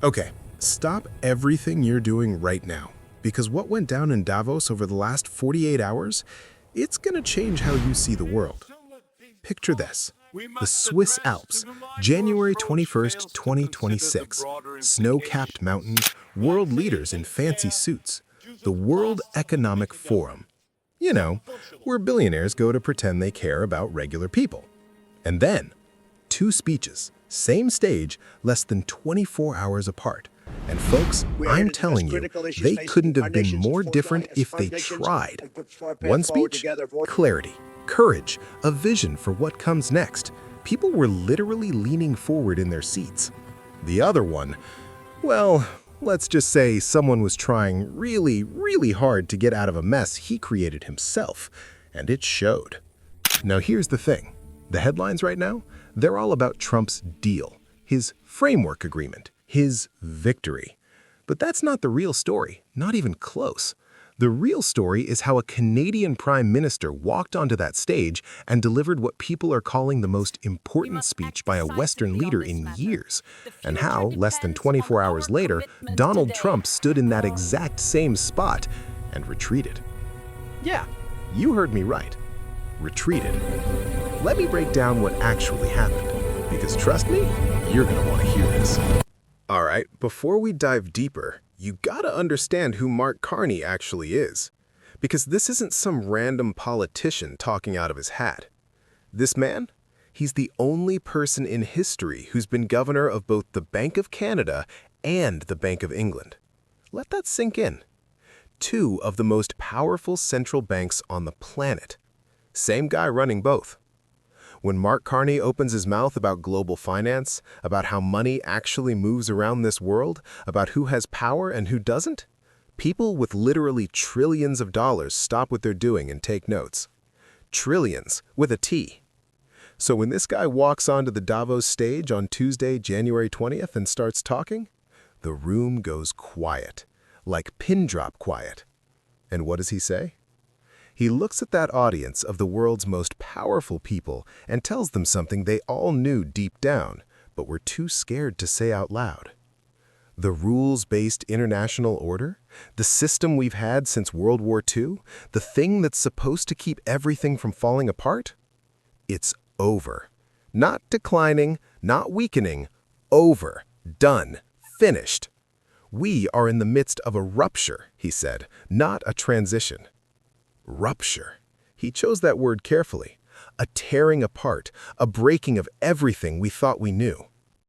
Okay, stop everything you're doing right now, because what went down in Davos over the last 48 hours, it's gonna change how you see the world. Picture this. The Swiss Alps, January 21st, 2026. Snow-capped mountains, world leaders in fancy suits. The World Economic Forum. You know, where billionaires go to pretend they care about regular people. And then, two speeches, same stage, less than 24 hours apart. And folks, I'm telling you, they couldn't have been more different if they tried. One speech, clarity, courage, a vision for what comes next. People were literally leaning forward in their seats. The other one, well, let's just say someone was trying really hard to get out of a mess he created himself, and it showed. Now here's the thing. The headlines right now, they're all about Trump's deal, his framework agreement, his victory. But that's not the real story, not even close. The real story is how a Canadian Prime Minister walked onto that stage and delivered what people are calling the most important speech by a Western leader in years, and how, less than 24 hours later, Donald Trump stood in that exact same spot and retreated. Yeah, you heard me right. Retreated. Let me break down what actually happened, because trust me, you're going to want to hear this. All right, before we dive deeper, you gotta understand who Mark Carney actually is. Because this isn't some random politician talking out of his hat. This man, he's the only person in history who's been governor of both the Bank of Canada and the Bank of England. Let that sink in. Two of the most powerful central banks on the planet. Same guy running both. When Mark Carney opens his mouth about global finance, about how money actually moves around this world, about who has power and who doesn't, people with literally trillions of dollars stop what they're doing and take notes. Trillions, with a T. So when this guy walks onto the Davos stage on Tuesday, January 20th and starts talking, the room goes quiet, like pin drop quiet. And what does he say? He looks at that audience of the world's most powerful people and tells them something they all knew deep down, but were too scared to say out loud. The rules-based international order, the system we've had since World War II, the thing that's supposed to keep everything from falling apart? It's over. Not declining, not weakening, over, done, finished. We are in the midst of a rupture, he said, not a transition. Rupture. He chose that word carefully. A tearing apart, a breaking of everything we thought we knew.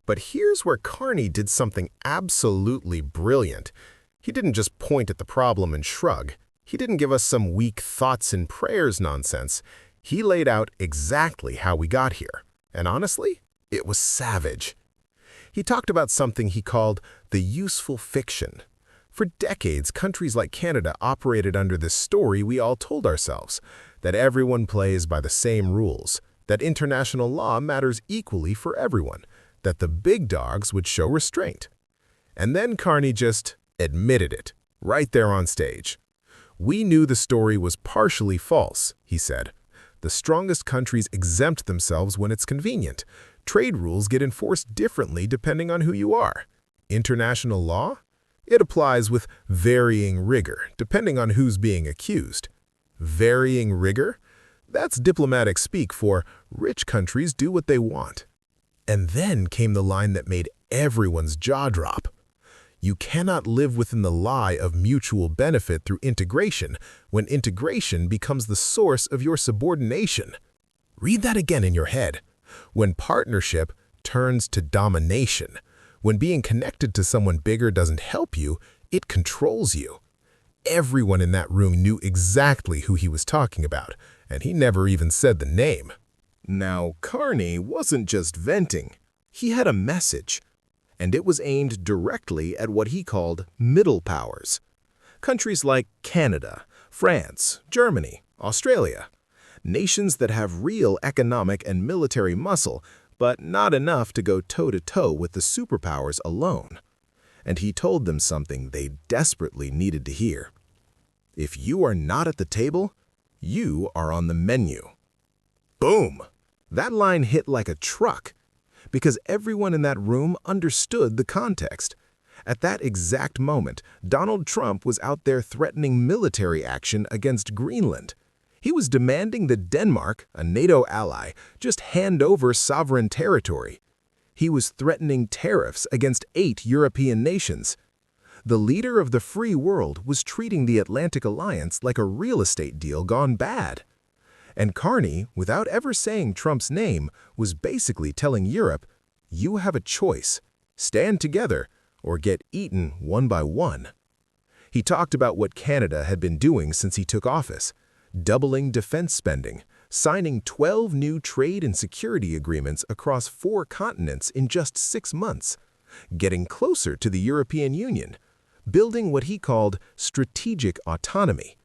But here's where Carney did something absolutely brilliant. He didn't just point at the problem and shrug. He didn't give us some weak thoughts and prayers nonsense. He laid out exactly how we got here. And honestly, it was savage. He talked about something he called the useful fiction. For decades, countries like Canada operated under this story we all told ourselves, that everyone plays by the same rules, that international law matters equally for everyone, that the big dogs would show restraint. And then Carney just admitted it, right there on stage. We knew the story was partially false, he said. The strongest countries exempt themselves when it's convenient. Trade rules get enforced differently depending on who you are. International law? It applies with varying rigor, depending on who's being accused. Varying rigor? That's diplomatic speak for rich countries do what they want. And then came the line that made everyone's jaw drop. You cannot live within the lie of mutual benefit through integration when integration becomes the source of your subordination. Read that again in your head. When partnership turns to domination. When being connected to someone bigger doesn't help you, it controls you. Everyone in that room knew exactly who he was talking about, and he never even said the name. Now, Carney wasn't just venting. He had a message, and it was aimed directly at what he called middle powers. Countries like Canada, France, Germany, Australia. Nations that have real economic and military muscle, but not enough to go toe-to-toe with the superpowers alone. And he told them something they desperately needed to hear. If you are not at the table, you are on the menu. Boom! That line hit like a truck, because everyone in that room understood the context. At that exact moment, Donald Trump was out there threatening military action against Greenland. He was demanding that Denmark, a NATO ally, just hand over sovereign territory. He was threatening tariffs against 8 European nations. The leader of the free world was treating the Atlantic Alliance like a real estate deal gone bad. And Carney, without ever saying Trump's name, was basically telling Europe, you have a choice. Stand together or get eaten one by one. He talked about what Canada had been doing since he took office, doubling defense spending, signing 12 new trade and security agreements across 4 continents in just 6 months, getting closer to the European Union, building what he called strategic autonomy.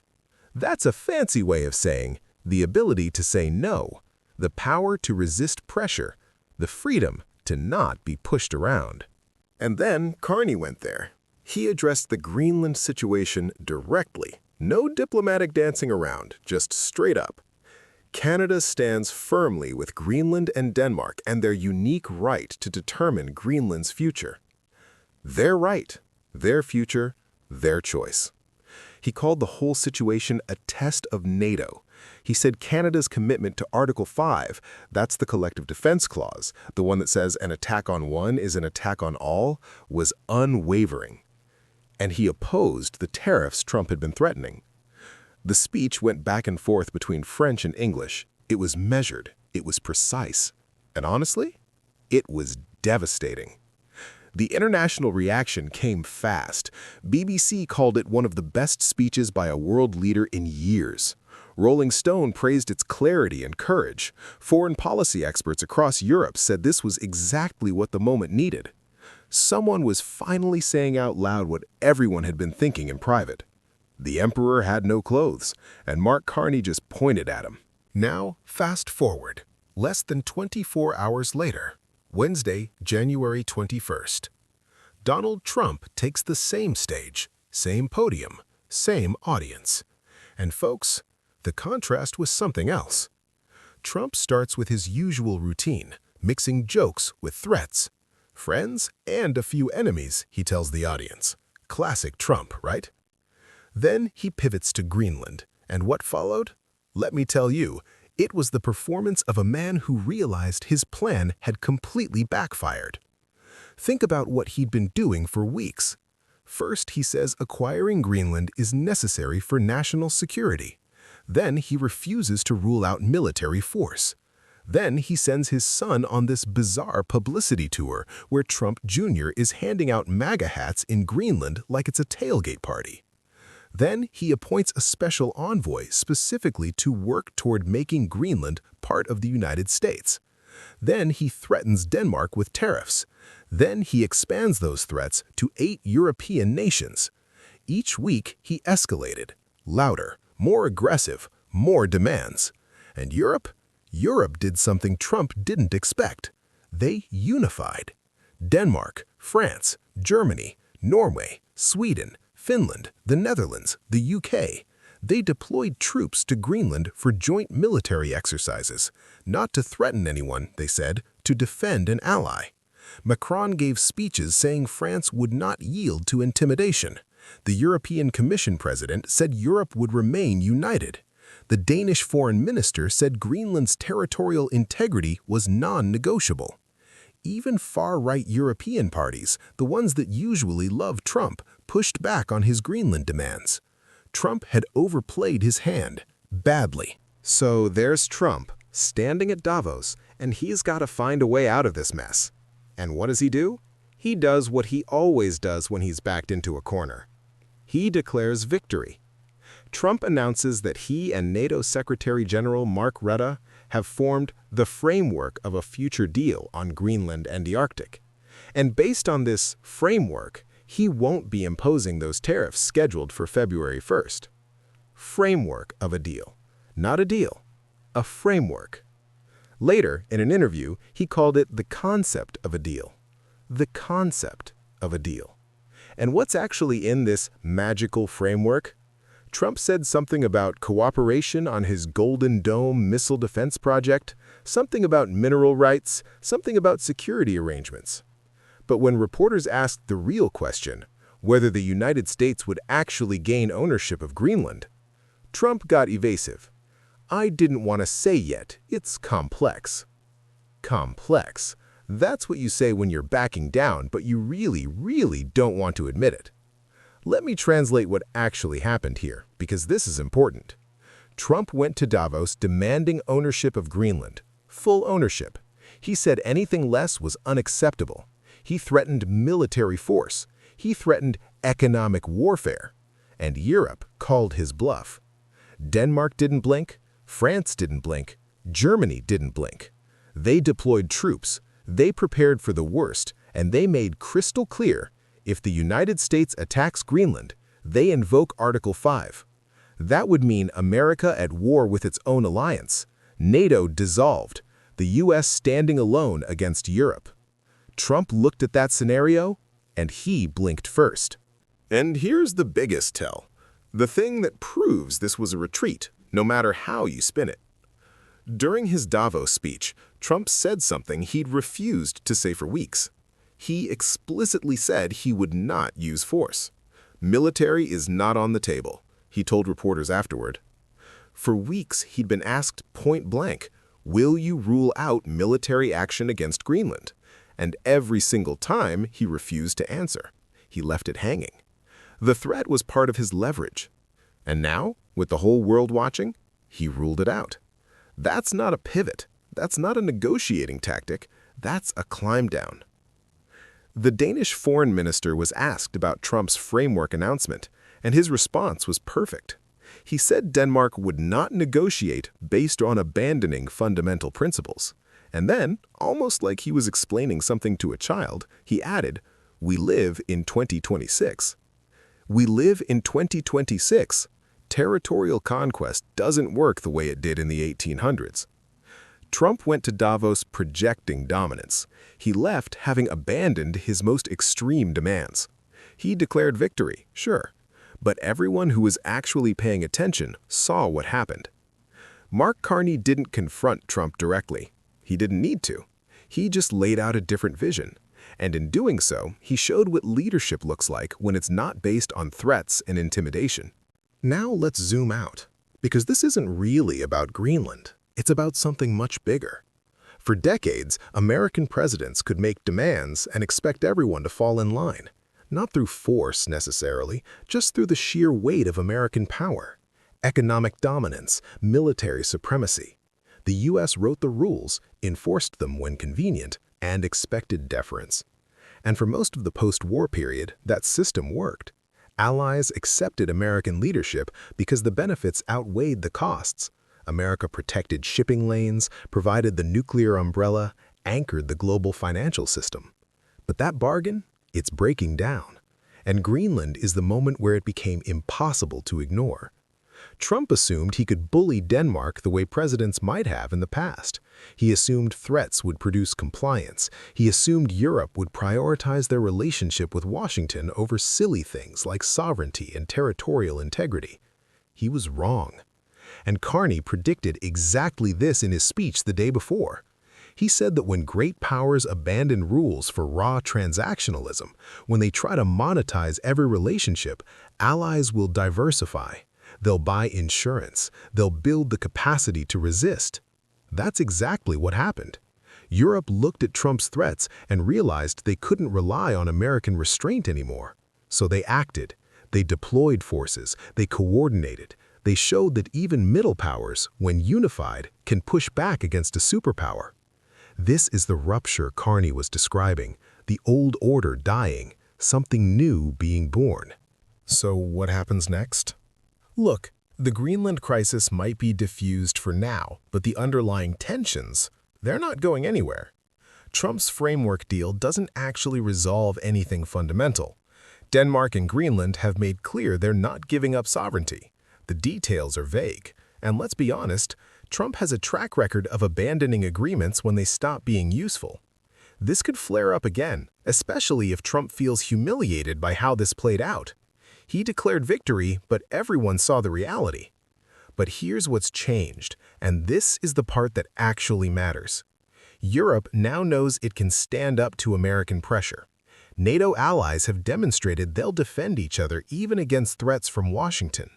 That's a fancy way of saying the ability to say no, the power to resist pressure, the freedom to not be pushed around. And then Carney went there. He addressed the Greenland situation directly. No diplomatic dancing around, just straight up. Canada stands firmly with Greenland and Denmark and their unique right to determine Greenland's future. Their right, their future, their choice. He called the whole situation a test of NATO. He said Canada's commitment to Article 5, that's the collective defense clause, the one that says an attack on one is an attack on all, was unwavering. And he opposed the tariffs Trump had been threatening. The speech went back and forth between French and English. It was measured. It was precise. And honestly, it was devastating. The international reaction came fast. BBC called it one of the best speeches by a world leader in years. Rolling Stone praised its clarity and courage. Foreign policy experts across Europe said this was exactly what the moment needed. Someone was finally saying out loud what everyone had been thinking in private. The emperor had no clothes, and Mark Carney just pointed at him. Now, fast forward. Less than 24 hours later, Wednesday, January 21st. Donald Trump takes the same stage, same podium, same audience. And folks, the contrast was something else. Trump starts with his usual routine, mixing jokes with threats. Friends and a few enemies, he tells the audience. Classic Trump, right? Then he pivots to Greenland, and what followed? Let me tell you, it was the performance of a man who realized his plan had completely backfired. Think about what he'd been doing for weeks. First, he says acquiring Greenland is necessary for national security. Then he refuses to rule out military force. Then he sends his son on this bizarre publicity tour where Trump Jr. is handing out MAGA hats in Greenland like it's a tailgate party. Then he appoints a special envoy specifically to work toward making Greenland part of the United States. Then he threatens Denmark with tariffs. Then he expands those threats to 8 European nations. Each week he escalated, louder, more aggressive, more demands. And Europe did something Trump didn't expect. They unified. Denmark, France, Germany, Norway, Sweden, Finland, the Netherlands, the UK. They deployed troops to Greenland for joint military exercises, not to threaten anyone, they said, to defend an ally. Macron gave speeches saying France would not yield to intimidation. The European Commission president said Europe would remain united. The Danish foreign minister said Greenland's territorial integrity was non-negotiable. Even far-right European parties, the ones that usually love Trump, pushed back on his Greenland demands. Trump had overplayed his hand, badly. So there's Trump, standing at Davos, and he's got to find a way out of this mess. And what does he do? He does what he always does when he's backed into a corner. He declares victory. Trump announces that he and NATO Secretary General Mark Rutte have formed the framework of a future deal on Greenland and the Arctic. And based on this framework, he won't be imposing those tariffs scheduled for February 1st. Framework of a deal. Not a deal, a framework. Later, in an interview, he called it the concept of a deal. The concept of a deal. And what's actually in this magical framework? Trump said something about cooperation on his Golden Dome missile defense project, something about mineral rights, something about security arrangements. But when reporters asked the real question, whether the United States would actually gain ownership of Greenland, Trump got evasive. "I didn't want to say yet. It's complex." Complex. That's what you say when you're backing down, but you really don't want to admit it. Let me translate what actually happened here, because this is important. Trump went to Davos demanding ownership of Greenland, full ownership. He said anything less was unacceptable. He threatened military force. He threatened economic warfare. And Europe called his bluff. Denmark didn't blink. France didn't blink. Germany didn't blink. They deployed troops. They prepared for the worst, and they made crystal clear, if the United States attacks Greenland, they invoke Article 5. That would mean America at war with its own alliance, NATO dissolved, the US standing alone against Europe. Trump looked at that scenario, and he blinked first. And here's the biggest tell, the thing that proves this was a retreat, no matter how you spin it. During his Davos speech, Trump said something he'd refused to say for weeks. He explicitly said he would not use force. Military is not on the table, he told reporters afterward. For weeks, he'd been asked point blank, will you rule out military action against Greenland? And every single time, he refused to answer. He left it hanging. The threat was part of his leverage. And now, with the whole world watching, he ruled it out. That's not a pivot. That's not a negotiating tactic. That's a climb down. The Danish foreign minister was asked about Trump's framework announcement, and his response was perfect. He said Denmark would not negotiate based on abandoning fundamental principles. And then, almost like he was explaining something to a child, he added, "We live in 2026. We live in 2026. Territorial conquest doesn't work the way it did in the 1800s. Trump went to Davos projecting dominance. He left having abandoned his most extreme demands. He declared victory, sure, but everyone who was actually paying attention saw what happened. Mark Carney didn't confront Trump directly. He didn't need to. He just laid out a different vision. And in doing so, he showed what leadership looks like when it's not based on threats and intimidation. Now let's zoom out, because this isn't really about Greenland. It's about something much bigger. For decades, American presidents could make demands and expect everyone to fall in line, not through force necessarily, just through the sheer weight of American power, economic dominance, military supremacy. The US wrote the rules, enforced them when convenient, and expected deference. And for most of the post-war period, that system worked. Allies accepted American leadership because the benefits outweighed the costs. America protected shipping lanes, provided the nuclear umbrella, anchored the global financial system. But that bargain, it's breaking down. And Greenland is the moment where it became impossible to ignore. Trump assumed he could bully Denmark the way presidents might have in the past. He assumed threats would produce compliance. He assumed Europe would prioritize their relationship with Washington over silly things like sovereignty and territorial integrity. He was wrong. And Carney predicted exactly this in his speech the day before. He said that when great powers abandon rules for raw transactionalism, when they try to monetize every relationship, allies will diversify. They'll buy insurance. They'll build the capacity to resist. That's exactly what happened. Europe looked at Trump's threats and realized they couldn't rely on American restraint anymore. So they acted. They deployed forces. They coordinated. They showed that even middle powers, when unified, can push back against a superpower. This is the rupture Carney was describing, the old order dying, something new being born. So what happens next? Look, the Greenland crisis might be diffused for now, but the underlying tensions, they're not going anywhere. Trump's framework deal doesn't actually resolve anything fundamental. Denmark and Greenland have made clear they're not giving up sovereignty. The details are vague, and let's be honest, Trump has a track record of abandoning agreements when they stop being useful. This could flare up again, especially if Trump feels humiliated by how this played out. He declared victory, but everyone saw the reality. But here's what's changed, and this is the part that actually matters. Europe now knows it can stand up to American pressure. NATO allies have demonstrated they'll defend each other even against threats from Washington.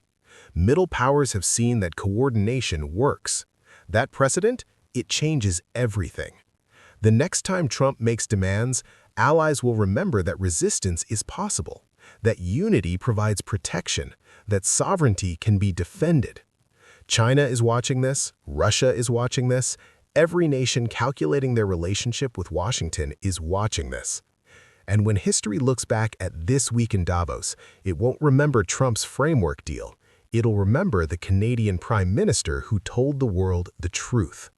Middle powers have seen that coordination works. That precedent, it changes everything. The next time Trump makes demands, allies will remember that resistance is possible, that unity provides protection, that sovereignty can be defended. China is watching this, Russia is watching this, every nation calculating their relationship with Washington is watching this. And when history looks back at this week in Davos, it won't remember Trump's framework deal. It'll remember the Canadian Prime Minister who told the world the truth,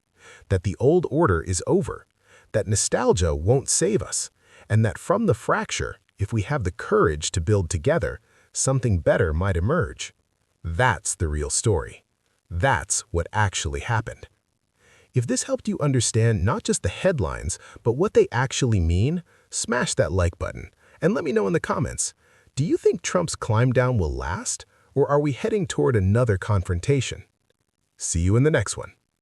that the old order is over, that nostalgia won't save us, and that from the fracture, if we have the courage to build together, something better might emerge. That's the real story. That's what actually happened. If this helped you understand not just the headlines, but what they actually mean, smash that like button and let me know in the comments. Do you think Trump's climb down will last, or are we heading toward another confrontation? See you in the next one.